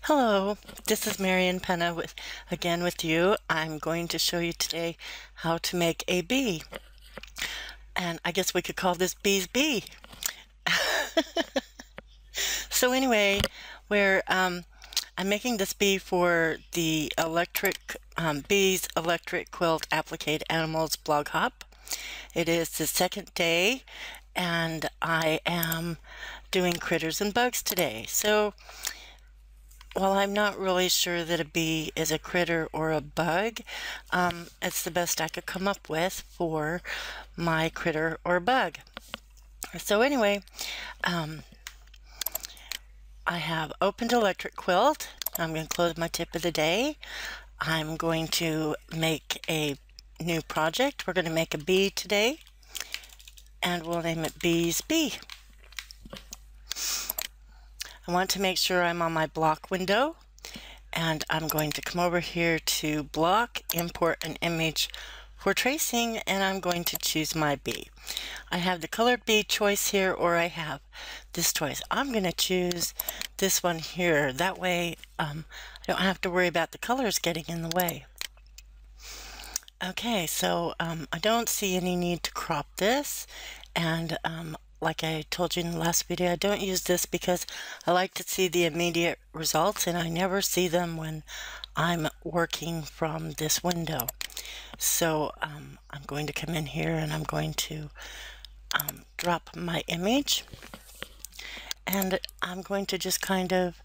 Hello, this is Marian Pena again with you. I'm going to show you today how to make a bee. And I guess we could call this Bee's Bee. So anyway, I'm making this bee for the Bees Electric Quilt Applique Animals blog hop. It is the second day and I am doing critters and bugs today. So while I'm not really sure that a bee is a critter or a bug, it's the best I could come up with for my critter or bug. So anyway, I have opened Electric Quilt. I'm going to close my tip of the day. I'm going to make a new project. We're going to make a bee today, and we'll name it Bee's Bee. I want to make sure I'm on my block window, and I'm going to come over here to block, import an image for tracing, and I'm going to choose my bee. I have the colored bee choice here, or I have this choice. I'm going to choose this one here. That way I don't have to worry about the colors getting in the way. Okay, so I don't see any need to crop this, and like I told you in the last video, I don't use this because I like to see the immediate results, and I never see them when I'm working from this window. So I'm going to come in here and I'm going to drop my image, and I'm going to just kind of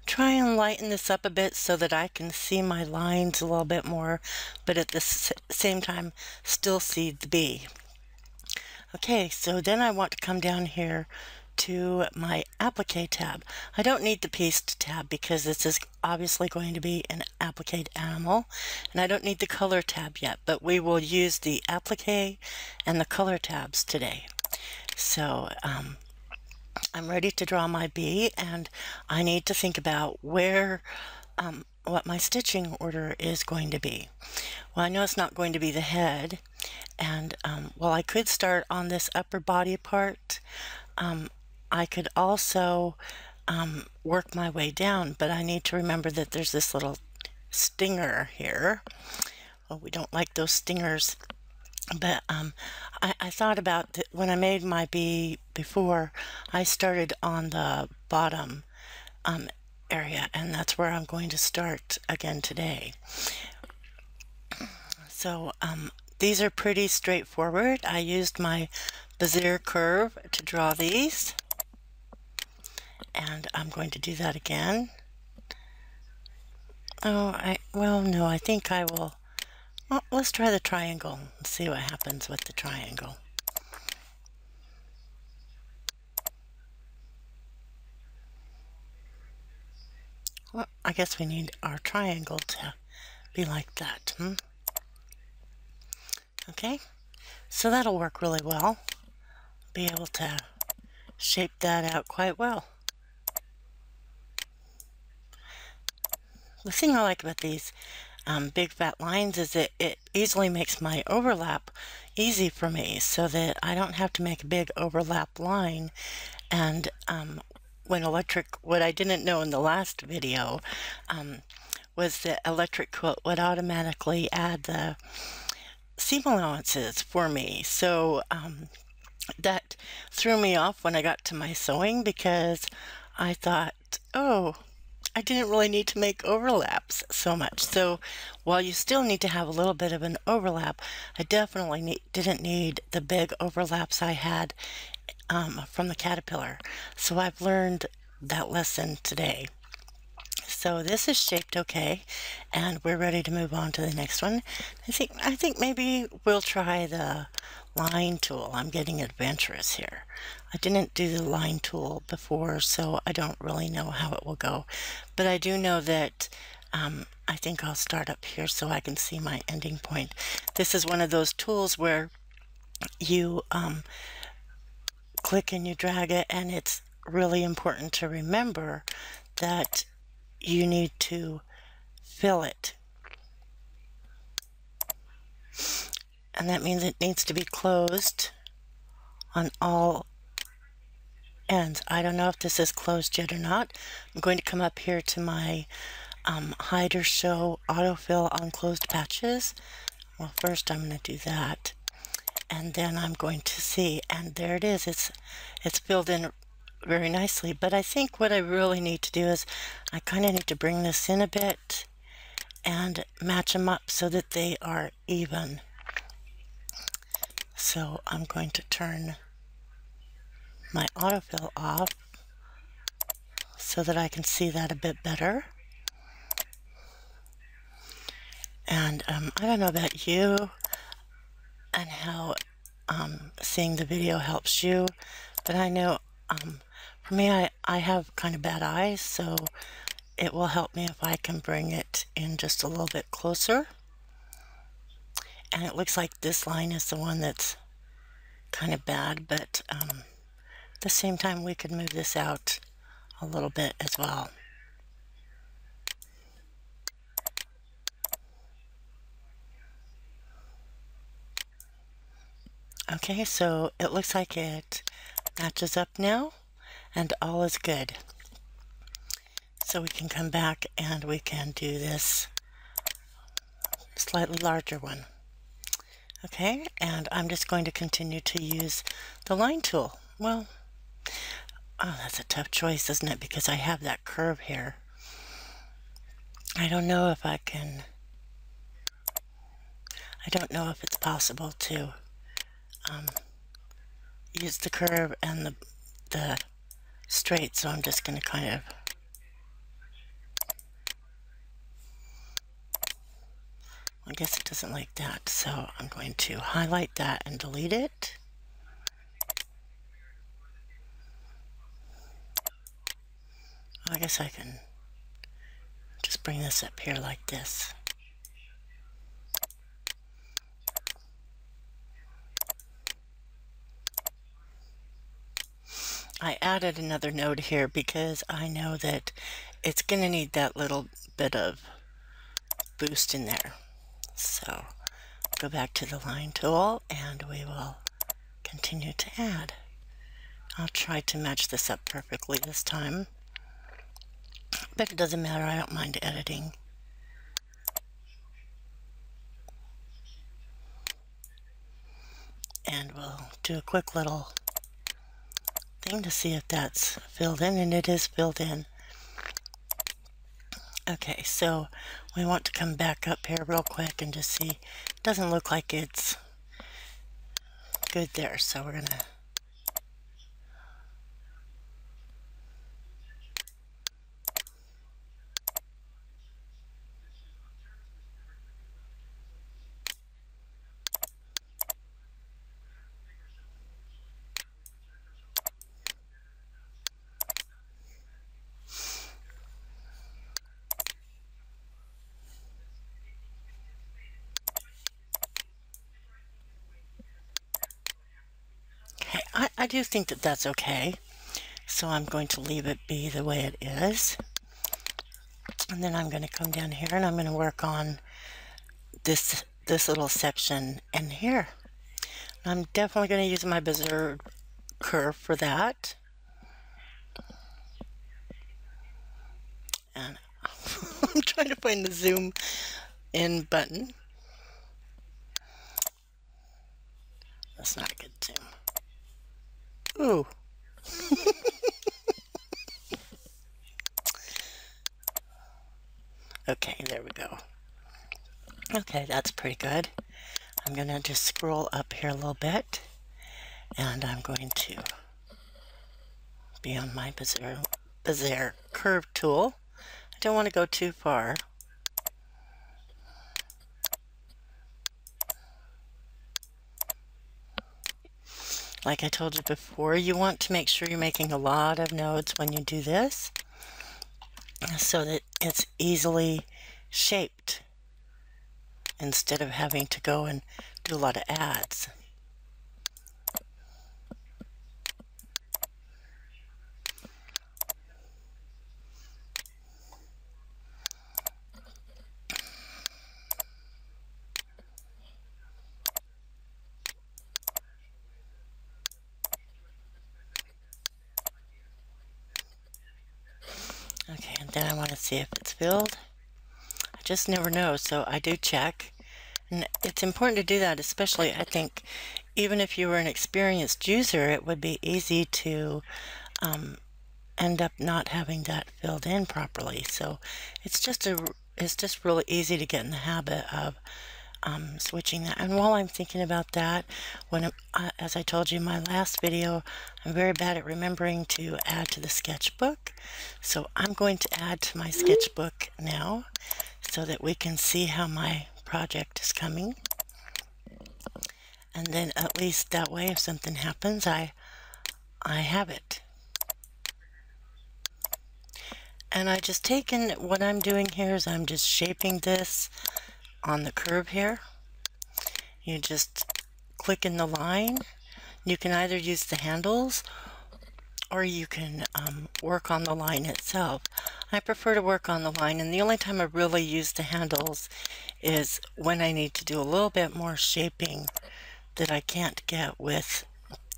try and lighten this up a bit so that I can see my lines a little bit more, but at the same time still see the bee. Okay, so then I want to come down here to my Applique tab. I don't need the Paste tab because this is obviously going to be an applique animal, and I don't need the Color tab yet, but we will use the Applique and the Color tabs today. So I'm ready to draw my bee, and I need to think about what my stitching order is going to be. Well, I know it's not going to be the head, and well, I could start on this upper body part. I could also work my way down, but I need to remember that there's this little stinger here. Well, we don't like those stingers, but I thought about when I made my bee before, I started on the bottom area, and that's where I'm going to start again today. So these are pretty straightforward. I used my Bezier curve to draw these, and I'm going to do that again. Well, no, I think I will. Well, let's try the triangle and see what happens with the triangle. Well, I guess we need our triangle to be like that. Okay, so that'll work really well. Be able to shape that out quite well. The thing I like about these big fat lines is that it easily makes my overlap easy for me, so that I don't have to make a big overlap line. And what I didn't know in the last video was that Electric Quilt would automatically add the seam allowances for me. So that threw me off when I got to my sewing, because I thought, oh, I didn't really need to make overlaps so much. So while you still need to have a little bit of an overlap, I definitely didn't need the big overlaps I had from the caterpillar. So I've learned that lesson today. So this is shaped okay, and we're ready to move on to the next one. I think maybe we'll try the line tool. I'm getting adventurous here. I didn't do the line tool before, so I don't really know how it will go. But I do know that I think I'll start up here so I can see my ending point. This is one of those tools where you click and you drag it, and it's really important to remember that you need to fill it. And that means it needs to be closed on all ends. I don't know if this is closed yet or not. I'm going to come up here to my hide or show autofill on closed patches. Well, first I'm going to do that, and then I'm going to see, and there it is. It's filled in very nicely, but I think what I really need to do is I kind of need to bring this in a bit and match them up so that they are even. So I'm going to turn my autofill off so that I can see that a bit better. And I don't know about you and how seeing the video helps you, but I know for me, I have kind of bad eyes, so it will help me if I can bring it in just a little bit closer. And it looks like this line is the one that's kind of bad, but at the same time we could move this out a little bit as well. Okay, so it looks like it matches up now and all is good. So we can come back and we can do this slightly larger one. Okay, and I'm just going to continue to use the line tool. Well, oh, that's a tough choice, isn't it? Because I have that curve here. I don't know if I can, I don't know if it's possible to use the curve and the straight, so I'm just going to kind of I guess it doesn't like that, so I'm going to highlight that and delete it. I guess I can just bring this up here like this. I added another node here because I know that it's going to need that little bit of boost in there. So go back to the line tool and we will continue to add. I'll try to match this up perfectly this time, but it doesn't matter, I don't mind editing. And we'll do a quick little thing to see if that's filled in, and it is filled in. Okay, so we want to come back up here real quick and just see. It doesn't look like it's good there, so we're gonna okay, I do think that that's okay. So I'm going to leave it be the way it is. And then I'm going to come down here and I'm going to work on this little section in here. I'm definitely going to use my Bezier curve for that. And I'm trying to find the zoom in button. That's not a good zoom. Ooh. Okay, there we go. Okay, that's pretty good. I'm going to just scroll up here a little bit, and I'm going to be on my Bezier curve tool. I don't want to go too far. Like I told you before, you want to make sure you're making a lot of nodes when you do this so that it's easily shaped instead of having to go and do a lot of adds. Okay, and then I want to see if it's filled. I just never know, so I do check. And it's important to do that, especially, I think, even if you were an experienced user, it would be easy to end up not having that filled in properly. So it's just really easy to get in the habit of switching that. And while I'm thinking about that, as I told you in my last video, I'm very bad at remembering to add to the sketchbook. So I'm going to add to my sketchbook now so that we can see how my project is coming. And then at least that way, if something happens, I have it. And I just taken, what I'm doing here is I'm just shaping this on the curve here. You just click in the line. You can either use the handles or you can work on the line itself. I prefer to work on the line, and the only time I really use the handles is when I need to do a little bit more shaping that I can't get with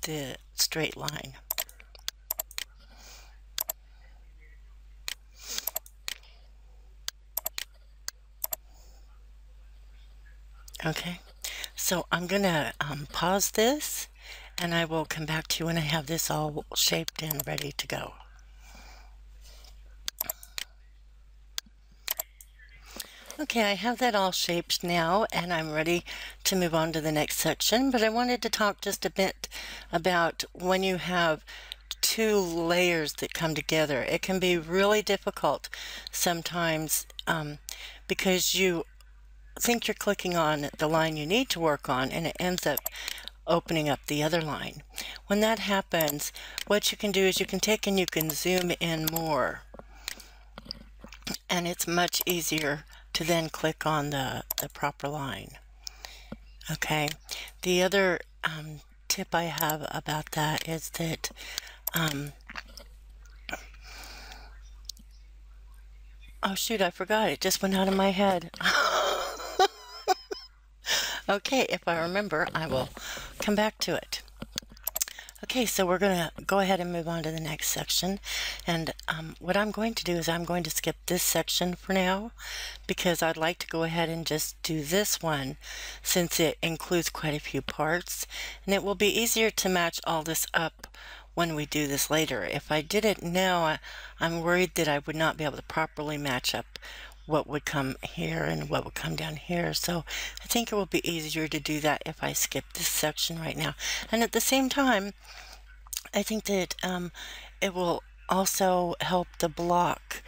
the straight line. Okay, so I'm gonna pause this, and I will come back to you when I have this all shaped and ready to go. Okay, I have that all shaped now, and I'm ready to move on to the next section, but I wanted to talk just a bit about when you have two layers that come together. It can be really difficult sometimes because you think you're clicking on the line you need to work on, and it ends up opening up the other line. When that happens, what you can do is you can take and you can zoom in more, and it's much easier to then click on the proper line. Okay, the other tip I have about that is that oh shoot, I forgot, it just went out of my head. Okay, if I remember, I will come back to it. Okay, so we're going to go ahead and move on to the next section. And what I'm going to do is I'm going to skip this section for now because I'd like to go ahead and just do this one since it includes quite a few parts. And it will be easier to match all this up when we do this later. If I did it now, I'm worried that I would not be able to properly match up what would come here and what would come down here. So I think it will be easier to do that if I skip this section right now. And at the same time, I think that it will also help the block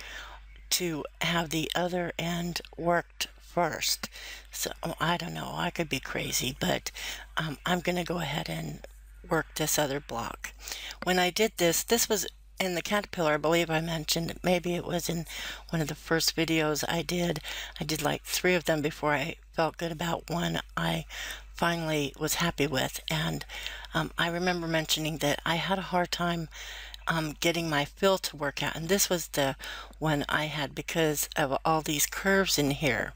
to have the other end worked first. So I don't know, I could be crazy, but I'm going to go ahead and work this other block. When I did this, this was in the caterpillar. I believe I mentioned, maybe it was in one of the first videos I did like 3 of them before I felt good about one I finally was happy with. And I remember mentioning that I had a hard time getting my fill to work out, and this was the one I had because of all these curves in here.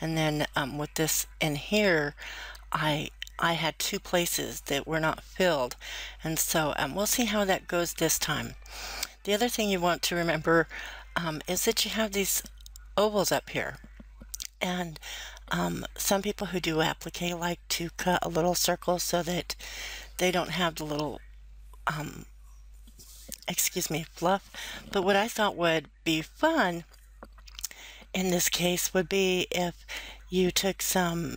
And then with this in here, I had 2 places that were not filled, and so we'll see how that goes this time. The other thing you want to remember is that you have these ovals up here, and some people who do applique like to cut a little circle so that they don't have the little excuse me, fluff. But what I thought would be fun in this case would be if you took some,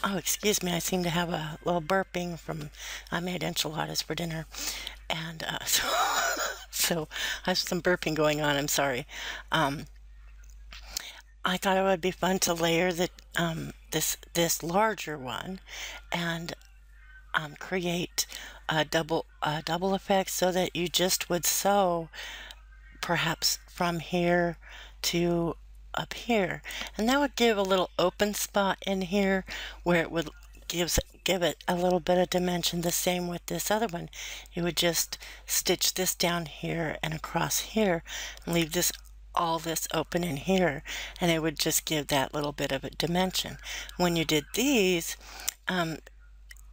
oh, excuse me, I seem to have a little burping from, I made enchiladas for dinner, and so I have some burping going on, I'm sorry. I thought it would be fun to layer the, this larger one and create a double effect so that you just would sew perhaps from here to up here, and that would give a little open spot in here where it would give it a little bit of dimension. The same with this other one. You would just stitch this down here and across here and leave this all this open in here, and it would just give that little bit of a dimension. When you did these,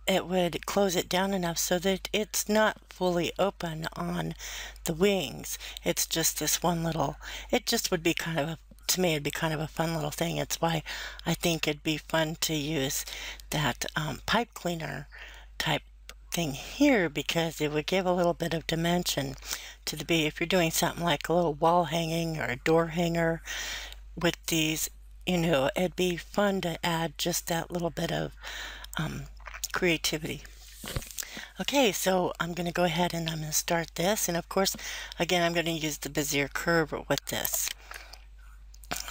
it would close it down enough so that it's not fully open on the wings. It's just this one little, it just would be kind of a, to me it'd be kind of a fun little thing. It's why I think it'd be fun to use that pipe cleaner type thing here, because it would give a little bit of dimension to the bee. If you're doing something like a little wall hanging or a door hanger with these, you know, it'd be fun to add just that little bit of creativity. Okay, so I'm going to go ahead and I'm going to start this, and of course again I'm going to use the Bezier curve with this.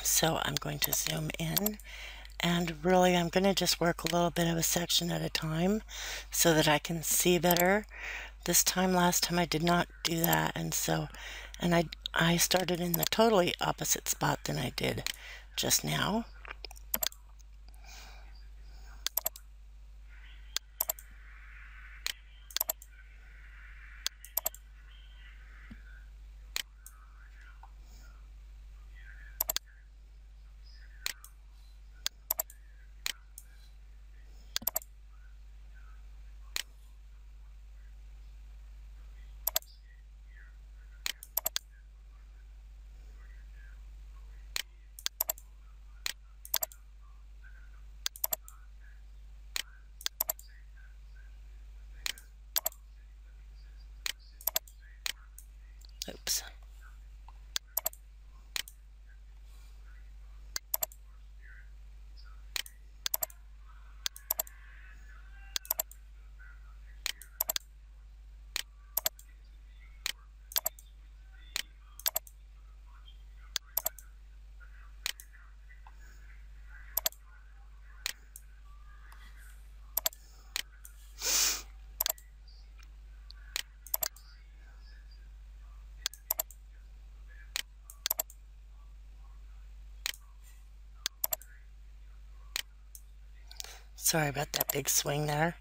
So I'm going to zoom in, and really I'm going to just work a little bit of a section at a time so that I can see better. This time, last time I did not do that, and so, and I started in the totally opposite spot than I did just now. Oops. Sorry about that big swing there.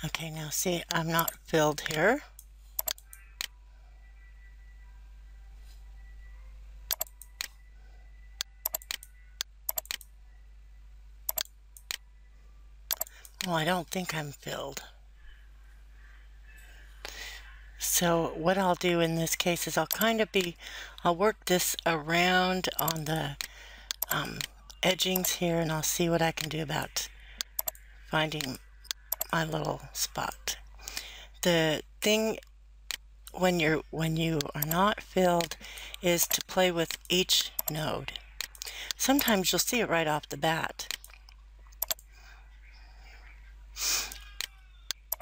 Okay, now see, I'm not filled here. Well, I don't think I'm filled. So what I'll do in this case is I'll work this around on the edgings here, and I'll see what I can do about finding my little spot. The thing when you are not filled is to play with each node. Sometimes you'll see it right off the bat.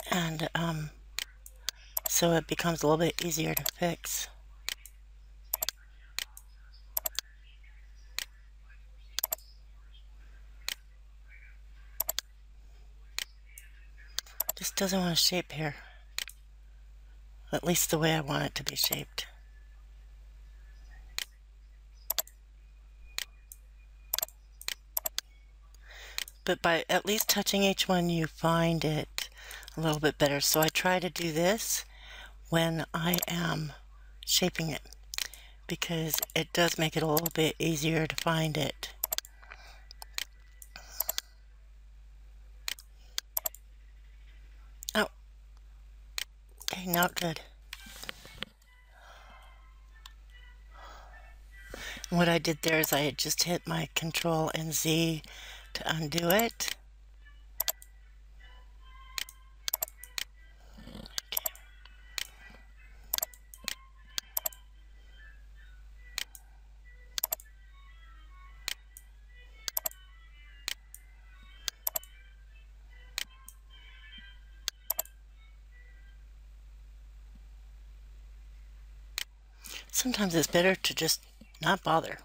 And so it becomes a little bit easier to fix. Just doesn't want to shape here, at least the way I want it to be shaped. But by at least touching each one, you find it a little bit better. So I try to do this when I am shaping it, because it does make it a little bit easier to find it. Oh, okay, not good. And what I did there is I had just hit my Control and Z to undo it. Sometimes it's better to just not bother.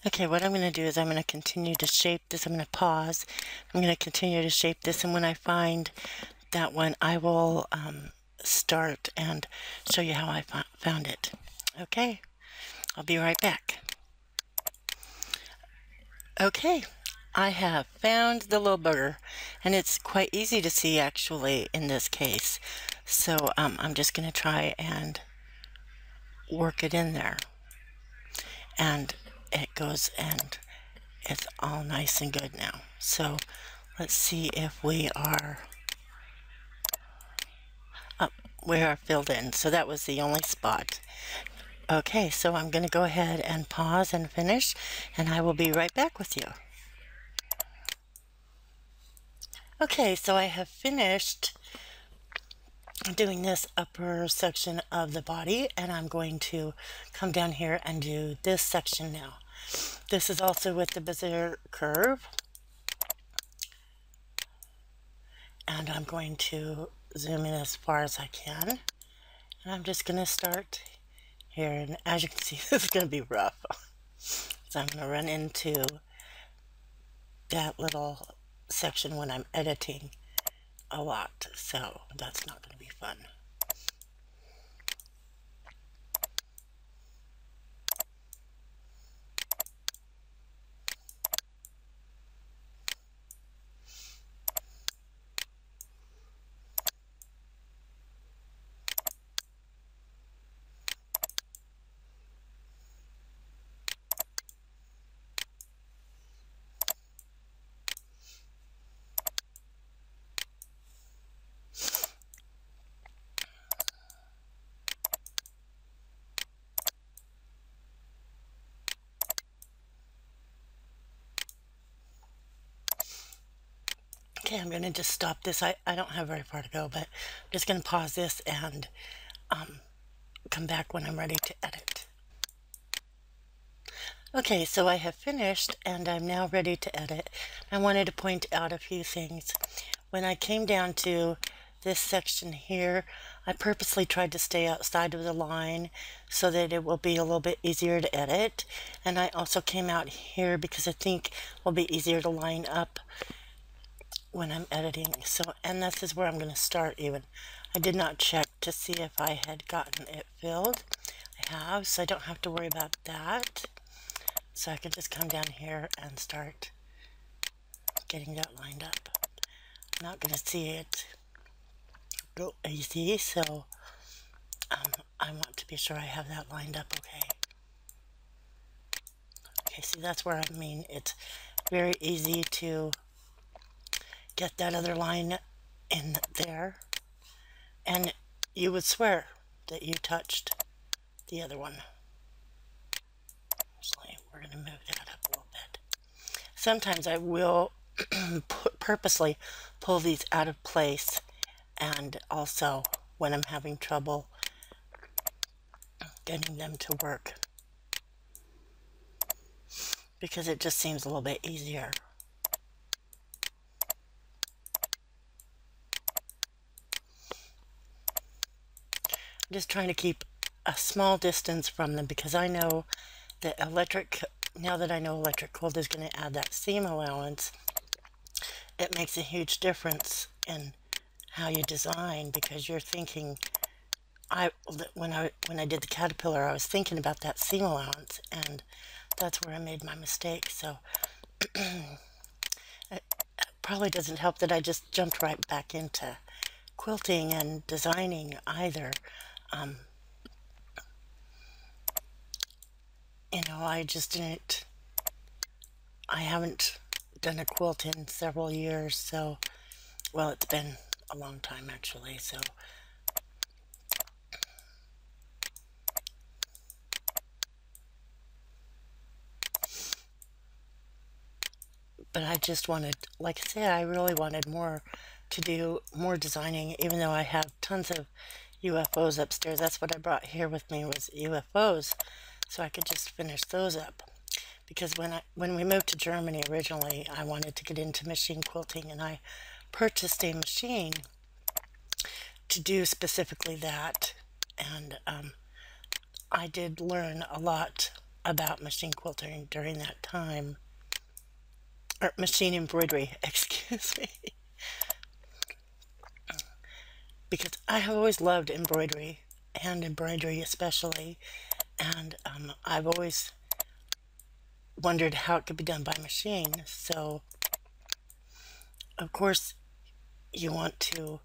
Okay, what I'm going to do is I'm going to continue to shape this. I'm going to pause. I'm going to continue to shape this, and when I find that one, I will start and show you how I found it. Okay, I'll be right back. Okay, I have found the little booger, and it's quite easy to see actually in this case. So I'm just going to try and work it in there. And it goes, and it's all nice and good now. So let's see if we are up. We are filled in. So that was the only spot. Okay, so I'm going to go ahead and pause and finish, and I will be right back with you. Okay, so I have finished doing this upper section of the body, and I'm going to come down here and do this section now. This is also with the bezier curve, and I'm going to zoom in as far as I can, and I'm just going to start here, and as you can see, this is going to be rough. So I'm going to run into that little section when I'm editing a lot, so that's not going to be fun. Okay, I'm going to just stop this. I don't have very far to go, but I'm just going to pause this and come back when I'm ready to edit. Okay, so I have finished and I'm now ready to edit. I wanted to point out a few things. When I came down to this section here, I purposely tried to stay outside of the line so that it will be a little bit easier to edit. And I also came out here because I think it will be easier to line up when I'm editing. So, and this is where I'm going to start even. I did not check to see if I had gotten it filled. I have, so I don't have to worry about that. So I can just come down here and start getting that lined up. I'm not going to see it go easy, so I want to be sure I have that lined up okay. Okay, see, that's where I mean it's very easy to get that other line in there, and you would swear that you touched the other one. Actually, we're going to move that up a little bit. Sometimes I will purposely pull these out of place, and also when I'm having trouble getting them to work, because it just seems a little bit easier. I'm just trying to keep a small distance from them because I know that now that I know electric quilt is going to add that seam allowance, it makes a huge difference in how you design, because you're thinking, when I did the caterpillar, I was thinking about that seam allowance, and that's where I made my mistake. So it probably doesn't help that I just jumped right back into quilting and designing either. You know, I haven't done a quilt in several years, so, well, it's been a long time actually, so. But I just wanted, like I said, I really wanted to do more designing, even though I have tons of UFOs upstairs. That's what I brought here with me, was UFOs, so I could just finish those up. Because when we moved to Germany originally, I wanted to get into machine quilting, and I purchased a machine to do specifically that. And I did learn a lot about machine quilting during that time. Or machine embroidery, excuse me. Because I have always loved embroidery, hand embroidery especially, and I've always wondered how it could be done by machine. So of course you want to,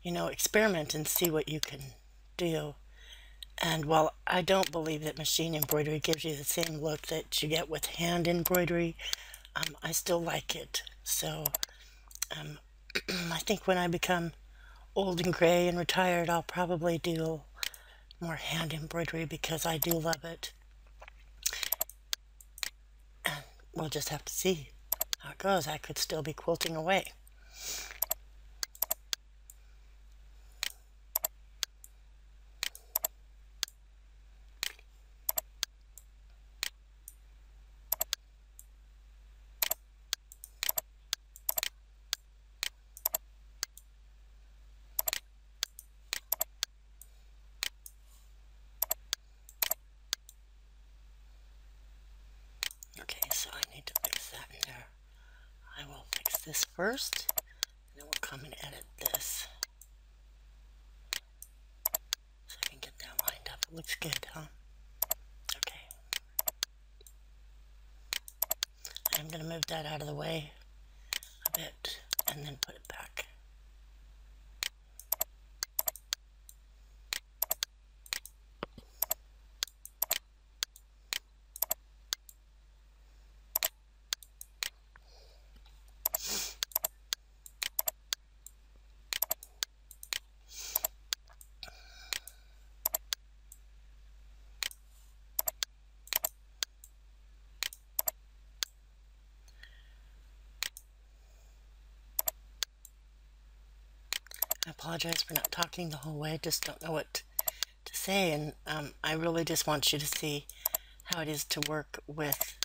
experiment and see what you can do. And while I don't believe that machine embroidery gives you the same look that you get with hand embroidery, I still like it. So I think when I become old and gray and retired, I'll probably do more hand embroidery because I do love it. And we'll just have to see how it goes. I could still be quilting away. Okay, so I need to fix that in there. I will fix this first, and then we'll come and edit this. So I can get that lined up. It looks good, huh? Okay. I'm going to move that out of the way a bit, and then put it back. I apologize for not talking the whole way. I just don't know what to say, and I really just want you to see how it is to work with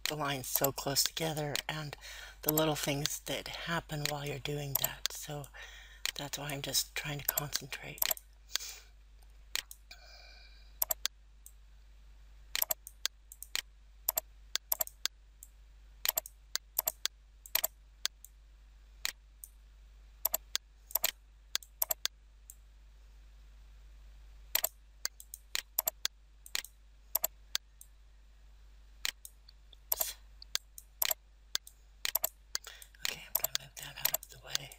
the lines so close together and the little things that happen while you're doing that. So that's why I'm just trying to concentrate. Okay, I'm going to move that out of the way.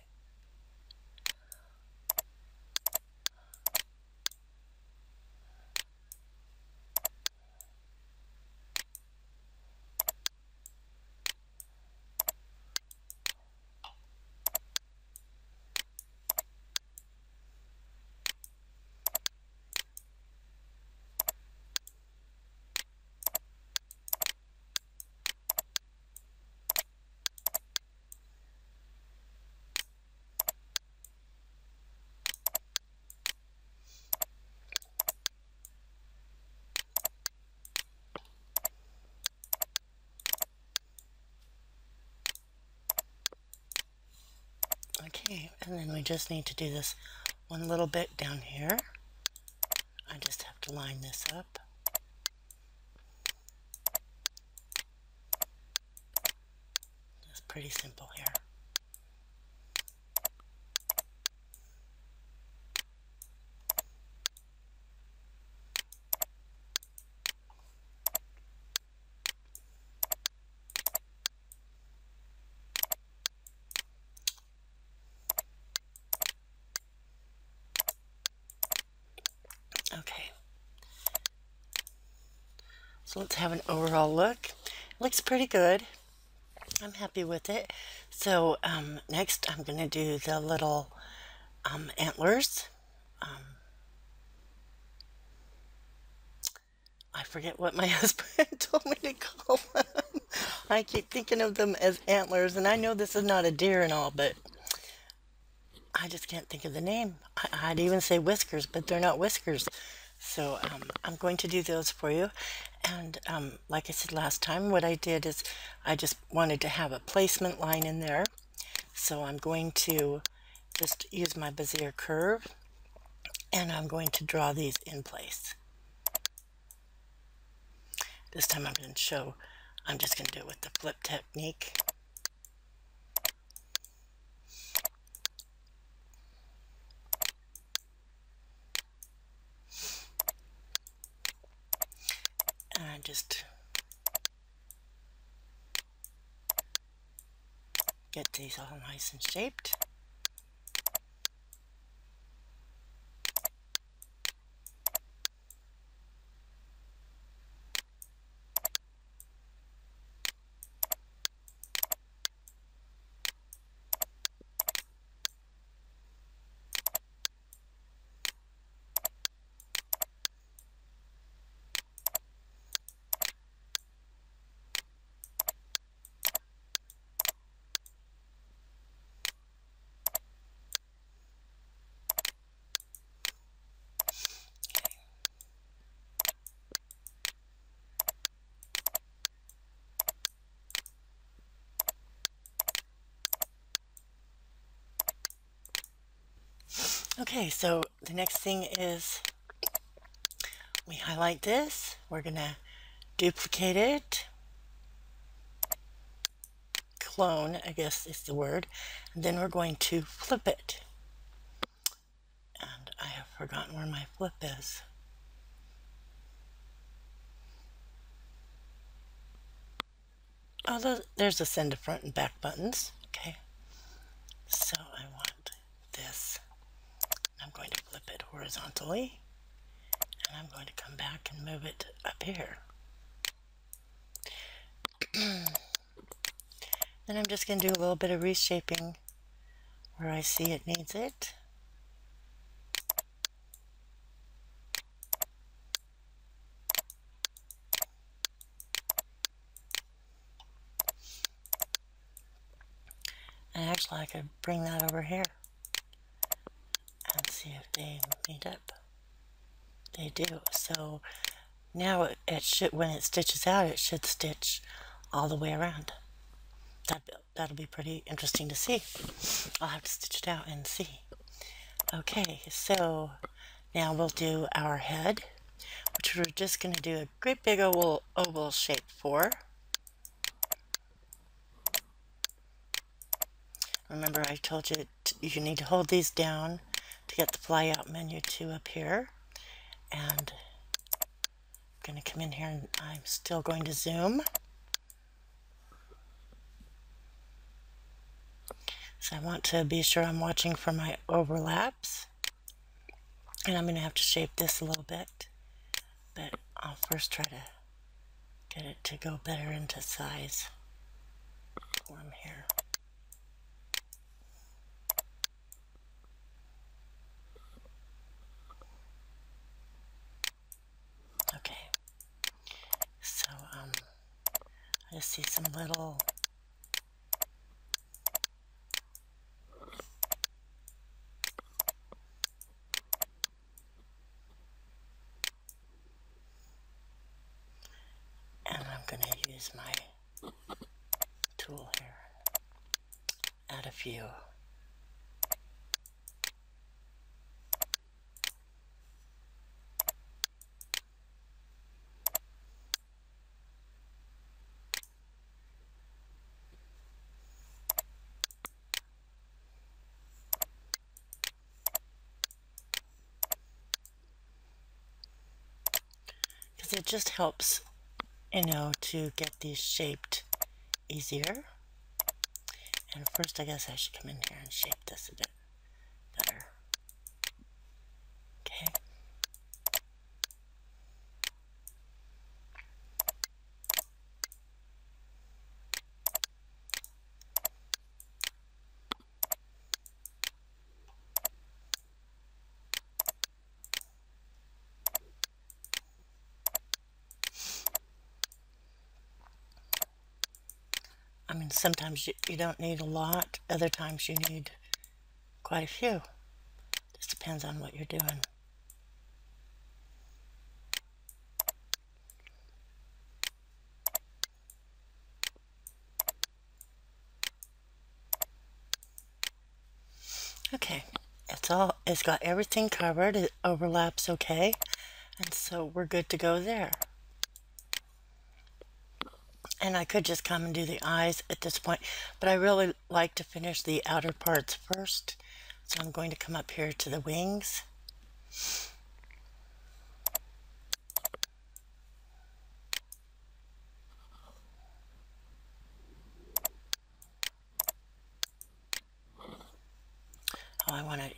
Okay, and then we just need to do this one little bit down here. I just have to line this up. It's pretty simple here. Okay, so let's have an overall look. It looks pretty good. I'm happy with it. So next I'm going to do the little antlers. I forget what my husband told me to call them. I keep thinking of them as antlers, and I know this is not a deer and all, but I just can't think of the name. I'd even say whiskers, but they're not whiskers. So I'm going to do those for you. And like I said last time, what I did is I just wanted to have a placement line in there. So I'm going to just use my Bezier curve, and I'm going to draw these in place. This time I'm going to show, I'm just going to do it with the flip technique. And I just get these all nice and shaped. Okay, so the next thing is we highlight this. We're going to duplicate it. Clone, I guess is the word. And then we're going to flip it. And I have forgotten where my flip is. Oh, there's the send to front and back buttons. Okay. So I want this. I'm going to flip it horizontally. And I'm going to come back and move it up here. Then I'm just going to do a little bit of reshaping where I see it needs it. And actually I could bring that over here and see if they meet up. They do. So now it should, when it stitches out, it should stitch all the way around. That'll be pretty interesting to see. I'll have to stitch it out and see. Okay, so now we'll do our head, which we're just going to do a great big oval shape for. Remember I told you you need to hold these down to get the fly out menu to appear. And I'm going to come in here and I'm still going to zoom. So I want to be sure I'm watching for my overlaps. And I'm going to have to shape this a little bit. But I'll first try to get it to go better into size form here. Okay. So I just see some little and I'm going to use my tool here. Add a few. Because it just helps, you know, to get these shaped easier. And first I guess I should come in here and shape this a bit better. Okay. I mean, sometimes you don't need a lot, other times you need quite a few. Just depends on what you're doing. Okay, it's got everything covered, it overlaps okay, and so we're good to go there. And I could just come and do the eyes at this point, but I really like to finish the outer parts first. So I'm going to come up here to the wings.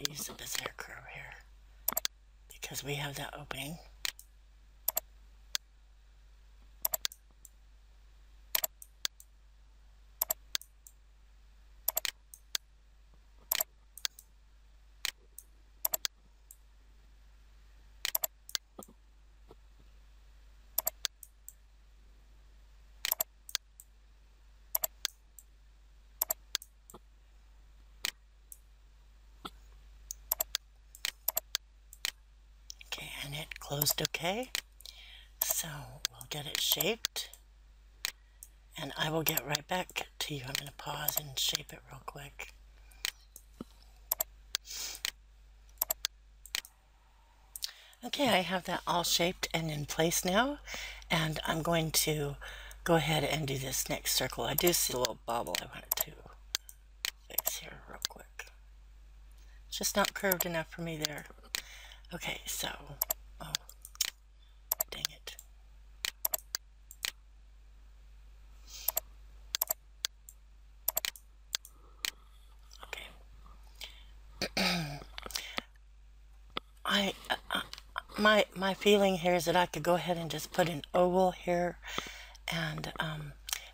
use the Bezier curve here because we have that opening. Okay, and it closed okay. So we'll get it shaped. And I will get right back to you. I'm going to pause and shape it real quick. Okay, I have that all shaped and in place now. And I'm going to go ahead and do this next circle. I do see a little bobble I wanted to fix here real quick. It's just not curved enough for me there. Okay, so, oh, dang it. My feeling here is that I could go ahead and just put an oval here and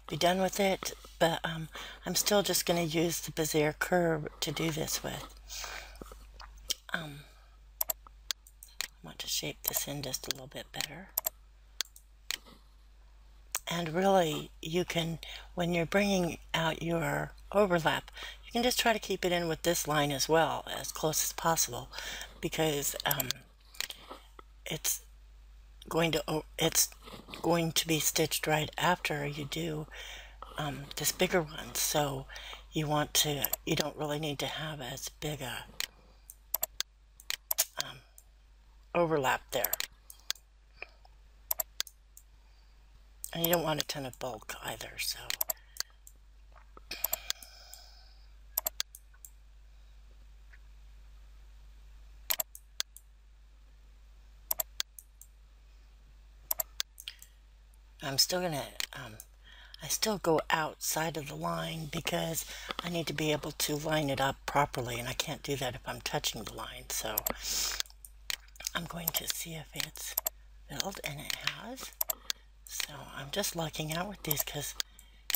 be done with it, but I'm still just going to use the Bezier curve to do this with. I want to shape this in just a little bit better. And really, you can, when you're bringing out your overlap, you can just try to keep it in with this line as well, as close as possible, because it's going to be stitched right after you do this bigger one. So you don't really need to have as big a overlap there. And you don't want a ton of bulk either, so. I'm still gonna, I still go outside of the line because I need to be able to line it up properly, and I can't do that if I'm touching the line. So I'm going to see if it's filled, and it has. So I'm just lucking out with these because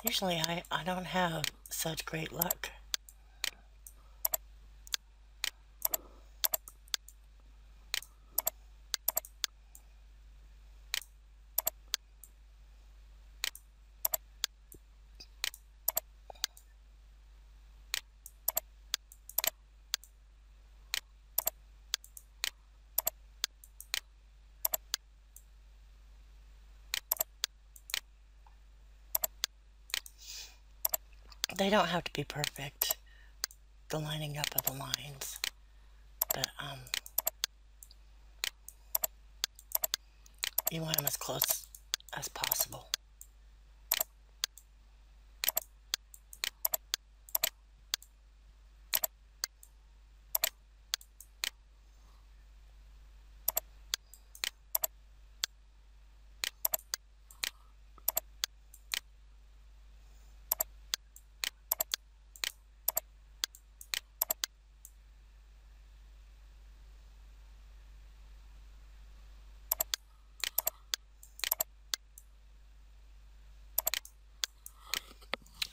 usually I don't have such great luck. They don't have to be perfect, the lining up of the lines, but you want them as close as possible.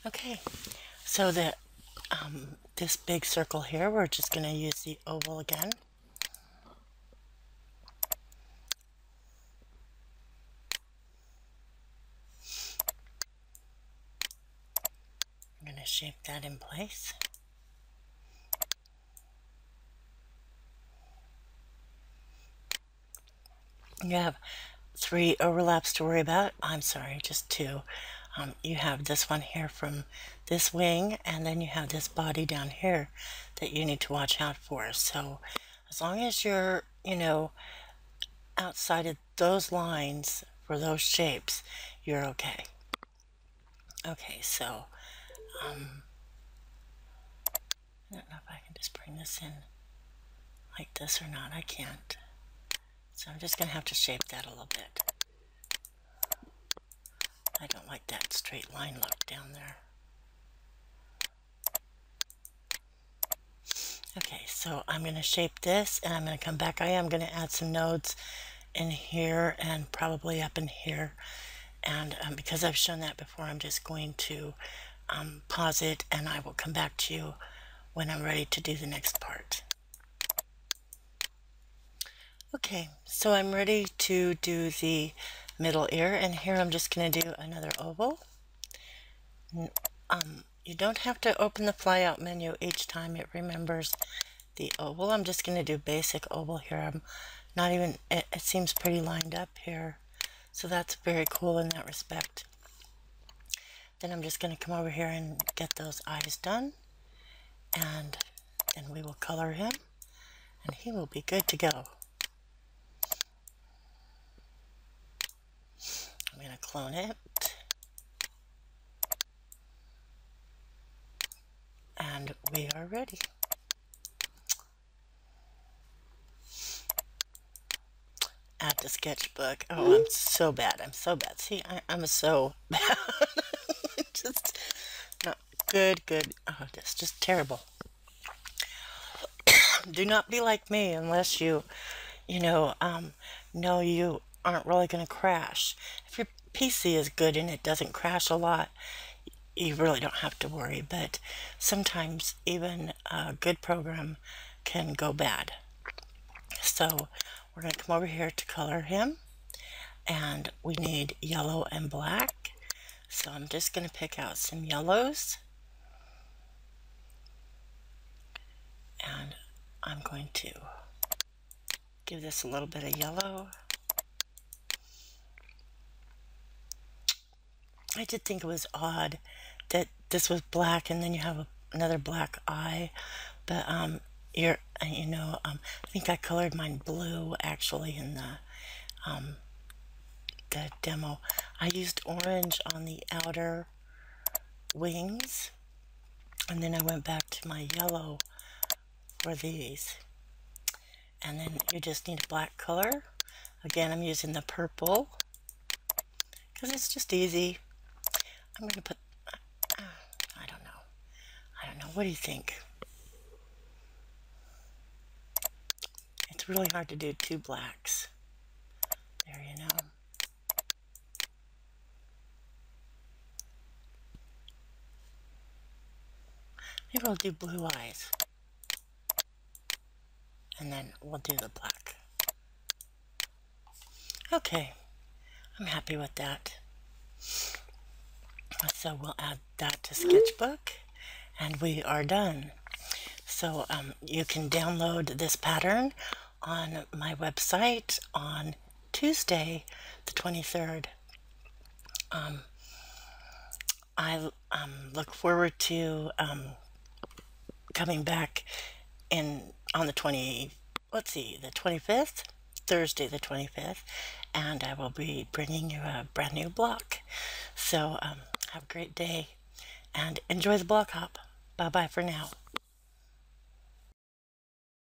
Okay, so this big circle here, we're just going to use the oval again. I'm going to shape that in place. You have 3 overlaps to worry about. I'm sorry, just 2. You have this one here from this wing, and then you have this body down here that you need to watch out for. So as long as you're, outside of those lines for those shapes, you're okay. Okay, so I don't know if I can just bring this in like this or not. I can't. So I'm just going to have to shape that a little bit. I don't like that straight line look down there. Okay, So I'm going to shape this, and I'm going to come back. I am going to add some nodes in here and probably up in here. And because I've shown that before, I'm just going to pause it, and I will come back to you when I'm ready to do the next part. Okay, so I'm ready to do the middle ear, and here I'm just going to do another oval. You don't have to open the flyout menu each time it remembers the oval. I'm just going to do basic oval here. I'm not even, it seems pretty lined up here, so that's very cool in that respect. Then I'm just going to come over here and get those eyes done, and then we will color him, and he will be good to go. I'm going to clone it, and we are ready. Add to Sketchbook. Oh, I'm so bad. I'm so bad. See, I'm so bad. Just not good. Oh, it's just terrible. Do not be like me unless you know you aren't really going to crash. If your PC is good and it doesn't crash a lot, you really don't have to worry. But sometimes even a good program can go bad. So we're going to come over here to color him, and we need yellow and black. So I'm just going to pick out some yellows, and I'm going to give this a little bit of yellow. I did think it was odd that this was black and then you have another black eye, but I think I colored mine blue actually in the demo. I used orange on the outer wings, and then I went back to my yellow for these. And then you just need a black color. Again, I'm using the purple because it's just easy. I'm going to put, I don't know, what do you think? It's really hard to do two blacks. There, you know. Maybe I'll do blue eyes. And then we'll do the black. Okay, I'm happy with that. So we'll add that to Sketchbook, and we are done. So you can download this pattern on my website on Tuesday, the 23rd. I look forward to coming back on the 25th, Thursday the 25th, and I will be bringing you a brand new block. So have a great day and enjoy the block hop. Bye bye for now.